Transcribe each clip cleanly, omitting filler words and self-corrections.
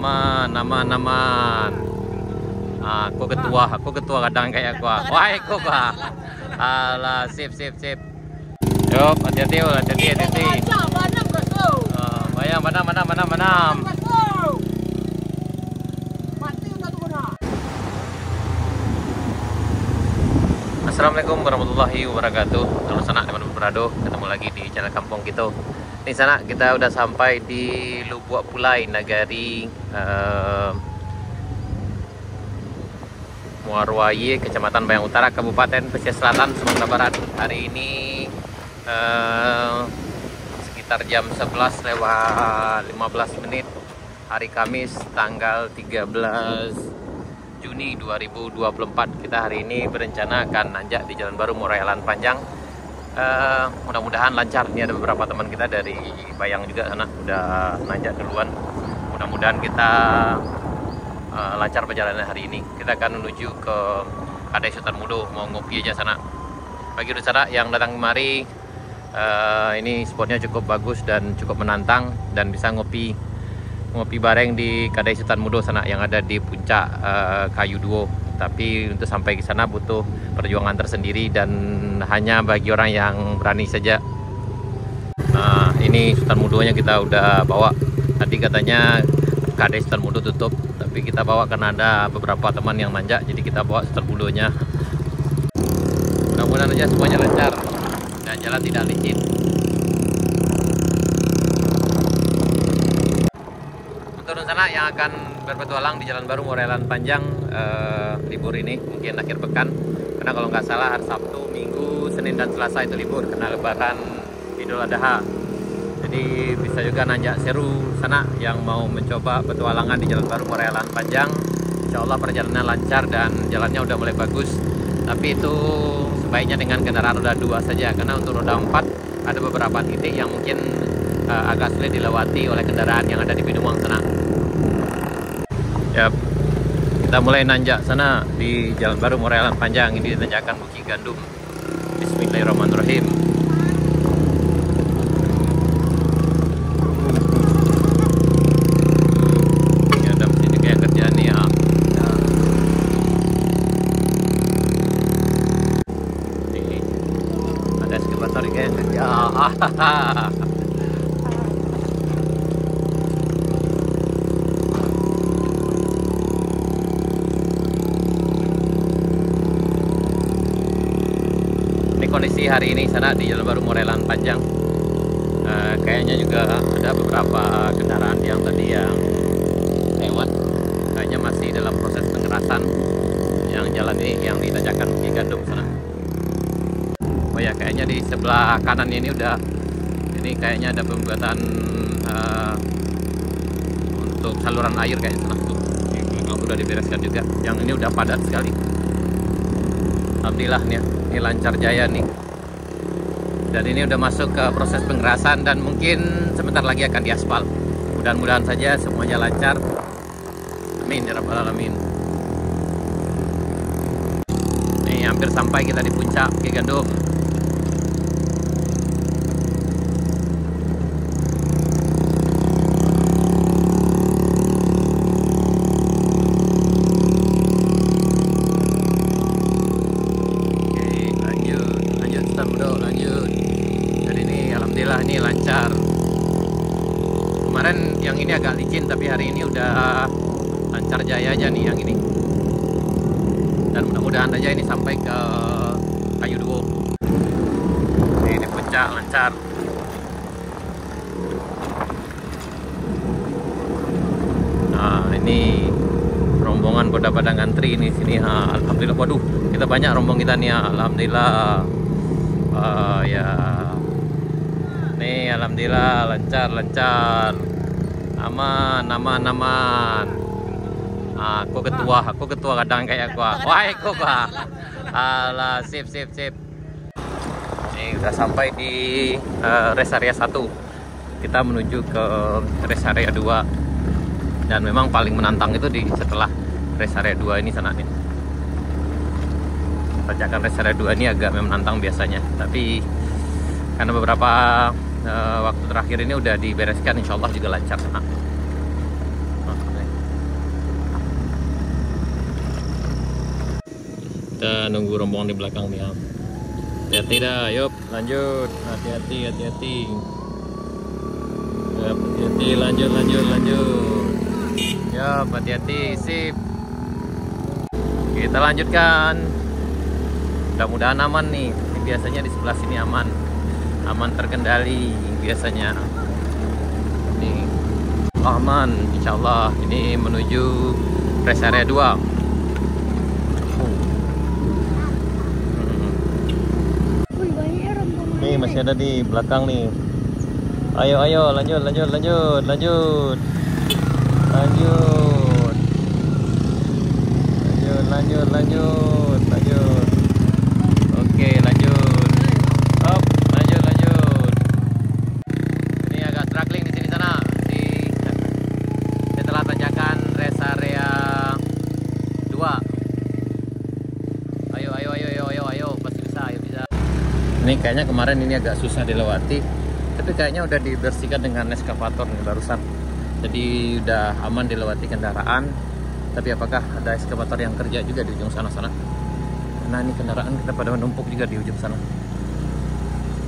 Aman, aman, aman. Aku ketua kadang kayak gua. Wah, aku gua. Alah, sip, sip, sip. Yuk, hati-hati, hati-hati, hati-hati. Bayang, mana. Assalamualaikum warahmatullahi wabarakatuh. Halo sanak teman berado, ketemu lagi di channel kampung kita. Ini sanak, kita udah sampai di Lubuk Pulai, Nagari Muarwaye, Kecamatan Bayang Utara, Kabupaten Pesisir Selatan, Sumatera Barat. Hari ini sekitar jam 11 lewat 15 menit, hari Kamis tanggal 13 Juni 2024. Kita hari ini berencana akan nanjak di Jalan Baru Murai Alan Panjang. Mudah-mudahan lancar. Ini ada beberapa teman kita dari Bayang juga sana udah nanjak duluan. Mudah-mudahan kita lancar perjalanan hari ini. Kita akan menuju ke Kadai Sultan Mudo, mau ngopi aja sana. Bagi saudara yang datang kemari, ini spotnya cukup bagus dan cukup menantang, dan bisa ngopi bareng di Kadai Sultan Mudo sana yang ada di puncak Kayu Duo. Tapi untuk sampai ke sana butuh perjuangan tersendiri dan hanya bagi orang yang berani saja. Ini Sultan Mudonya kita udah bawa. Tadi katanya Kadai Sultan Mudo tutup, tapi kita bawa karena ada beberapa teman yang nanjak, jadi kita bawa Sultan Mudonya. Mudah-mudahan aja semuanya lancar dan jalan tidak licin. Untuk sana yang akan berpetualang di Jalan Baru Murai Alan Panjang libur ini mungkin akhir pekan, karena kalau nggak salah hari Sabtu, Minggu, Senin dan Selasa itu libur karena Lebaran Idul Adha. Jadi bisa juga nanjak seru sana yang mau mencoba petualangan di Jalan Baru Murai Alan Panjang. Insya Allah perjalanannya lancar dan jalannya udah mulai bagus. Tapi itu sebaiknya dengan kendaraan roda 2 saja, karena untuk roda 4 ada beberapa titik yang mungkin agak sulit dilewati oleh kendaraan yang ada di Binuang sana. Yap, kita mulai nanjak sana di Jalan Baru Murai Alan Panjang. Ini ditanjakan Bukit Gandum. Bismillahirrahmanirrahim. Ini kondisi hari ini sana di Jalan Baru Murai Alan Panjang. Kayaknya juga ada beberapa kendaraan yang tadi yang lewat, kayaknya masih dalam proses pengerasan yang jalan ini yang ditanjakan Bukit Gandum sana. Oh ya, kayaknya di sebelah kanan ini udah, ini kayaknya ada pembuatan untuk saluran air kayaknya sana tuh. Udah dibereskan juga. Yang ini udah padat sekali. Alhamdulillah nih, ini lancar jaya nih. Dan ini udah masuk ke proses pengerasan dan mungkin sebentar lagi akan diaspal. Mudah-mudahan saja semuanya lancar. Amin ya rabbal alamin. Nih hampir sampai kita di puncak Bukit Gandum. Alhamdulillah ini lancar. Kemarin yang ini agak licin, tapi hari ini udah lancar jaya aja nih yang ini. Dan mudah-mudahan aja ini sampai ke Kayu Duo. Ini di puncak lancar. Nah ini rombongan pada ngantri ini sini. Alhamdulillah, waduh kita banyak rombong kita nih. Alhamdulillah. Ya. Nih alhamdulillah lancar, aman. Aku ketua kadang kayak gua. Wah, aku gua. Alah, sip. Nih udah sampai di rest area 1. Kita menuju ke rest area 2. Dan memang paling menantang itu di setelah rest area 2 ini sana nih. Tanjakan rest area 2 ini agak menantang biasanya, tapi karena beberapa waktu terakhir ini udah dibereskan, insya Allah juga lancar sana. Kita nunggu rombongan di belakang nih ya. Hati-hati dah, yuk lanjut. Hati-hati, hati-hati. Yap, hati-hati, lanjut. Yap, hati-hati, sip. Kita lanjutkan. Mudah-mudahan aman nih. Ini biasanya di sebelah sini aman terkendali biasanya. Ini aman, insyaallah. Ini menuju rest area 2. Nih masih ada di belakang nih. Ayo, lanjut. Oke, lanjut. Hop, lanjut. Ini agak struggling di sini sana. Setelah tanjakan rest area 2. Ayo, pasti bisa, ayo bisa. Ini kayaknya kemarin ini agak susah dilewati, tapi kayaknya udah dibersihkan dengan eskavator nih barusan. Jadi udah aman dilewati kendaraan. Tapi apakah ada eskavator yang kerja juga di ujung sana? Karena ini kendaraan kita pada menumpuk juga di ujung sana.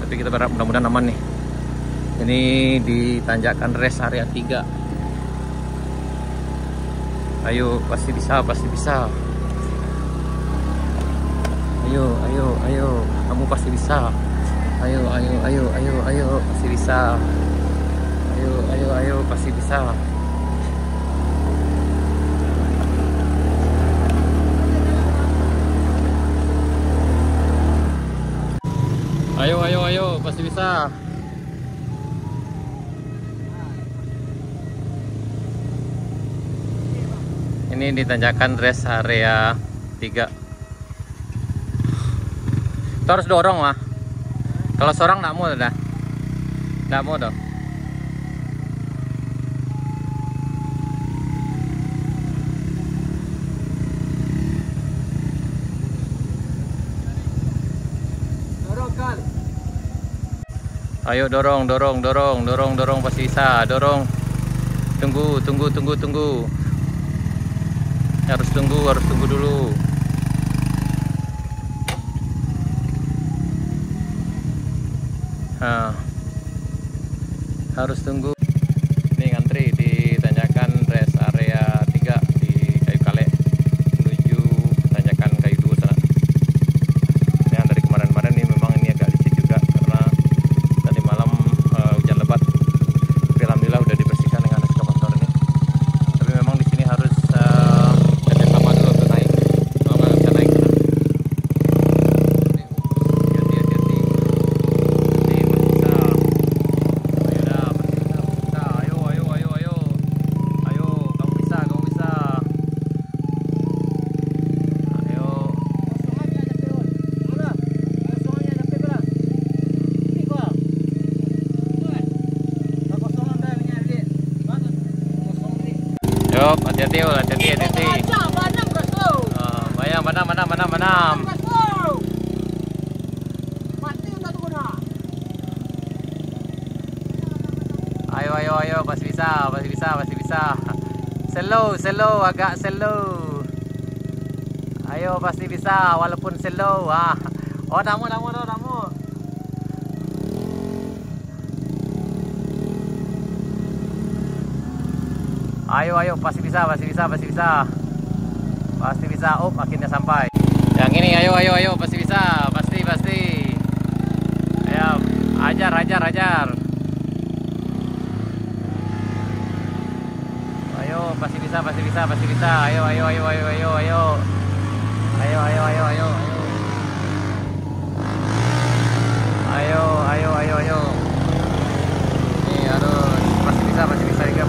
Tapi kita berharap mudah-mudahan aman nih. Ini di tanjakan rest area 3. Ayo, pasti bisa. Ayo, kamu pasti bisa. Ayo, pasti bisa. Ayo, pasti bisa. Ayo, pasti bisa. Ini di tanjakan rest area 3. Kita harus dorong lah. Kalau seorang nggak mau dah. Nggak mau dong. Ayo dorong pasti bisa. Dorong. Tunggu. Harus tunggu dulu. Nah, harus tunggu. Ini ngantri di tanjakan rest area 3 di Kayu Kale menuju tanjakan Kayu 2 sana. Ini yang dari kemarin-kemarin nih memang ini agak licin juga karena tadi malam hujan lebat. Tapi alhamdulillah udah dibersihkan dengan eskavator ini. Tapi memang di sini harus kerjasama dulu untuk naik. Kalau nggak bisa naik sana. Yuk, hati-hati. Banam. Ayo, pasti bisa. Slow, agak slow. Ayo, pasti bisa, walaupun slow. Oh, damu. Ayo, pasti bisa. Oh, akhirnya sampai. Yang ini, ayo, pasti bisa, pasti. Ayo, ajar. Ayo, pasti bisa. Ayo. Ayo. Ini harus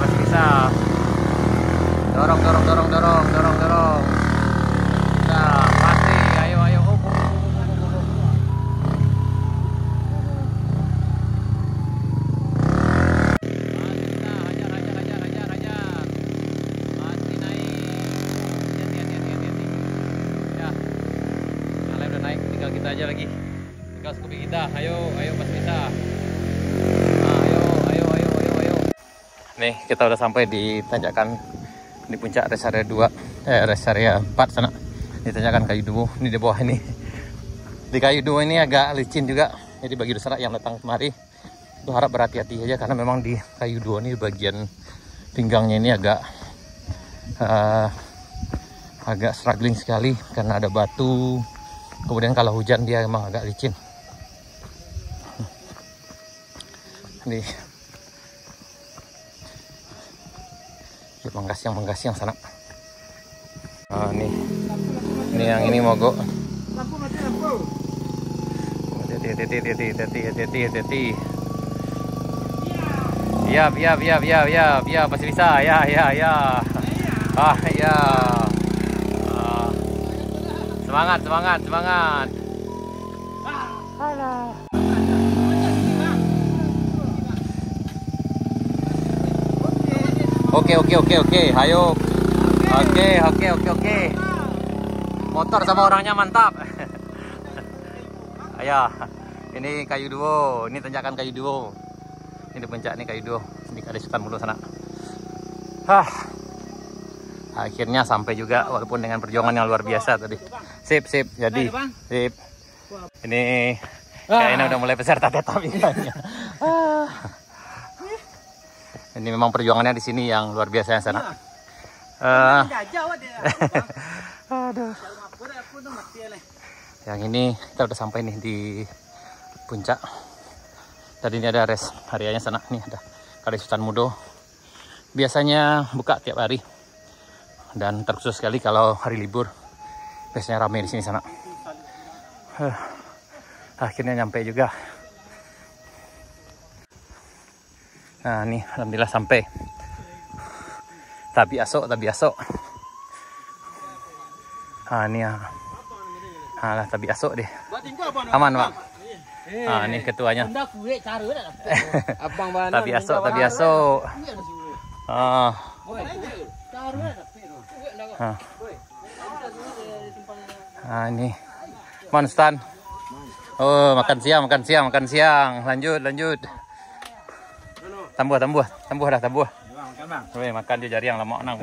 pasti bisa. Dorong. Nah, pasti. Ayo. Hajar. Pasti naik. Hati-hati. Ya. Kalian udah naik, tinggal kita aja lagi. Tinggal Scoopy kita. Ayo, pasti bisa. Ayo. Nih, kita udah sampai di tanjakan di puncak rest area 2, rest area 4 sana. Ini tanjakan kayu duo. Ini di bawah ini. Di kayu duo ini agak licin juga. Jadi bagi dosa yang datang kemari itu harap berhati-hati aja, karena memang di kayu duo ini bagian pinggangnya ini agak struggling sekali karena ada batu. Kemudian kalau hujan dia emang agak licin. Nih, manggas yang sana. Nih yang ini mogok. Hati-hati. Ya, masih bisa. Ya. Ya. Semangat. Oke. Ayo. Oke. Motor sama orangnya mantap. Ayo. Ini kayu duo. Ini tanjakan kayu duo. Ini puncak nih kayu duo. Ini ada Sultan Mudo sana. Akhirnya sampai juga walaupun dengan perjuangan yang luar biasa tadi. Sip. Jadi sip. Ini kayaknya udah mulai peserta tetap ikannya. Ini memang perjuangannya di sini yang luar biasa yang sana. Aduh. Yang ini kita udah sampai nih di puncak. Tadi ini ada rest areanya sana. Nih ada Kali Sultan Mudo. Biasanya buka tiap hari. Dan terkhusus sekali kalau hari libur. Biasanya ramai di sini sana. Akhirnya nyampe juga. Nah, nih alhamdulillah sampai. Tabi asok. Ini ya. Tabi asok deh. Aman, Pak. Ini ketuanya. Tabi asok. Ini Monstan. Oh, makan siang. Lanjut. Tambuh dah. Weh, makan dia jari yang lama nang.